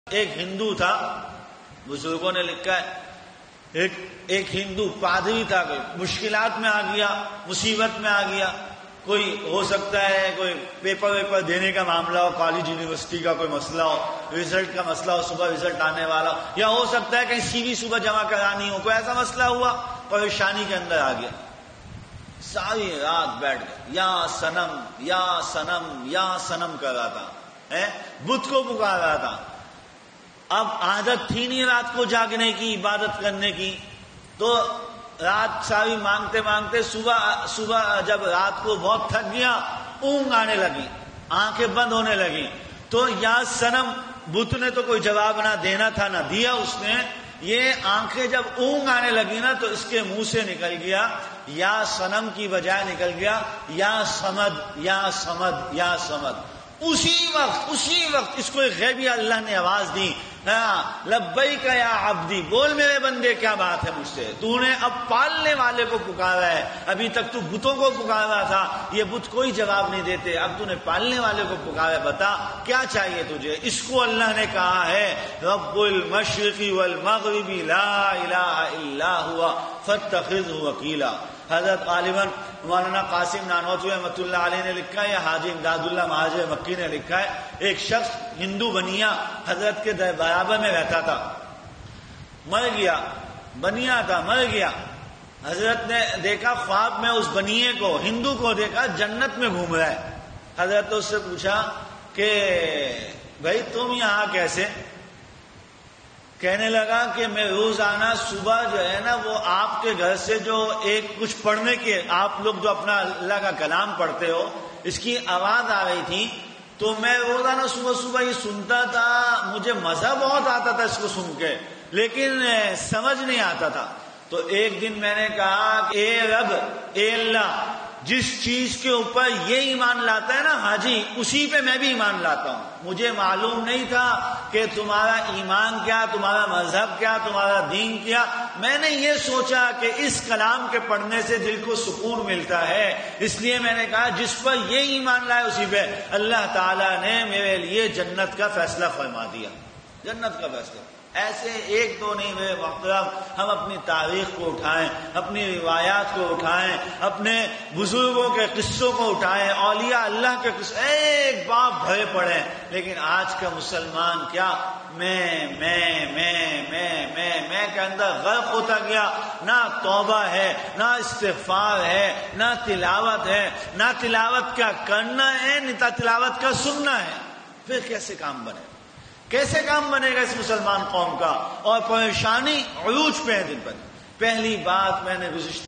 ایک ہندو تھا، بزرگوں نے لکھا ہے، ایک ہندو پادری تھا، کوئی مشکلات میں آ گیا، مصیبت میں آ گیا، کوئی ہو سکتا ہے کوئی پیپر دینے کا معاملہ ہو، کالج یونیورسٹی کا کوئی مسئلہ ہو، رزلٹ کا مسئلہ ہو، صبح رزلٹ آنے والا ہو، یا ہو سکتا ہے کہیں سی وی صبح جمع کرانی ہو، کوئی ایسا مسئلہ ہوا، پریشانی کے اندر آ گیا، ساری رات بیٹھ گئے یا صنم یا صنم یا صنم کر رہا تھا، بت کو پکار رہا تھا۔ اب عادت تھی نہیں رات کو جاگنے کی، عبادت کرنے کی، تو رات ساری مانگتے مانگتے صبح جب رات کو بہت تھک گیا، اونگ آنے لگی، آنکھیں بند ہونے لگی، تو یا صنم، بت نے تو کوئی جواب نہ دینا تھا نہ دیا اس نے، یہ آنکھیں جب اونگ آنے لگی نا تو اس کے منہ سے نکل گیا، یا صنم کی بجائے نکل گیا یا صمد یا صمد یا صمد۔ اسی وقت اس کو ایک غیبی اللہ نے آواز دی، لبیک یا عبدی، بول میرے بندے کیا بات ہے مجھ سے، تو نے اب پالنے والے کو پکارا ہے، ابھی تک تو بتوں کو پکارا تھا، یہ بت کوئی جواب نہیں دیتے، اب تو نے پالنے والے کو پکارا، بتا کیا چاہیے تجھے۔ اس کو اللہ نے کہا ہے رب المشرق والمغرب لا الہ الا ہوا فاتخذہ وکیلا۔ حضرت غالباً مولانا قاسم نانوتوی رحمۃ اللہ علیہ نے لکھا ہے، یا حاجی امداد اللہ مہاجر مکی نے لکھا ہے، ایک شخص ہندو بنیا حضرت کے برابر میں رہتا تھا، مر گیا، بنیا تھا مر گیا، حضرت نے دیکھا خواب میں اس بنیے کو، ہندو کو دیکھا جنت میں گھوم رہا ہے۔ حضرت نے اس سے پوچھا کہ بھائی تم یہاں کیسے؟ کہنے لگا کہ میں روزانہ صبح جو ہے نا وہ آپ کے گھر سے جو ایک کچھ پڑھنے کے، آپ لوگ جو اپنا اللہ کا کلام پڑھتے ہو، اس کی آواز آ رہی تھی، تو میں روزانہ صبح یہ سنتا تھا، مجھے مزہ بہت آتا تھا اس کو سن کے، لیکن سمجھ نہیں آتا تھا۔ تو ایک دن میں نے کہا کہ اے رب، اے اللہ، جس چیز کے اوپر یہ ایمان لاتا ہے نا حاجی، اسی پہ میں بھی ایمان لاتا ہوں۔ مجھے معلوم نہیں تھا کہ تمہارا ایمان کیا، تمہارا مذہب کیا، تمہارا دین کیا، میں نے یہ سوچا کہ اس کلام کے پڑھنے سے دل کو سکون ملتا ہے، اس لیے میں نے کہا جس پر یہ ایمان لائے اسی پہ۔ اللہ تعالیٰ نے میرے لیے جنت کا فیصلہ فرما دیا، جنت کا فیصلہ۔ ایسے ایک دو نہیں میرے محترم، ہم اپنی تاریخ کو اٹھائیں، اپنی روایات کو اٹھائیں، اپنے بزرگوں کے قصوں کو اٹھائیں، اولیاء اللہ کے قصے ایک باپ بھرے پڑے، لیکن آج کا مسلمان کیا میں کے اندر غرق ہوتا گیا، نہ توبہ ہے، نہ استغفار ہے، نہ تلاوت ہے، نہ تلاوت کا کرنا ہے، نہ تلاوت کا سننا ہے، پھر کیسے کام بنے؟ کیسے کام بنے گا اس مسلمان قوم کا؟ اور پریشانی عروج پہ ہے دن پر۔ پہلی بات میں نے گزشتہ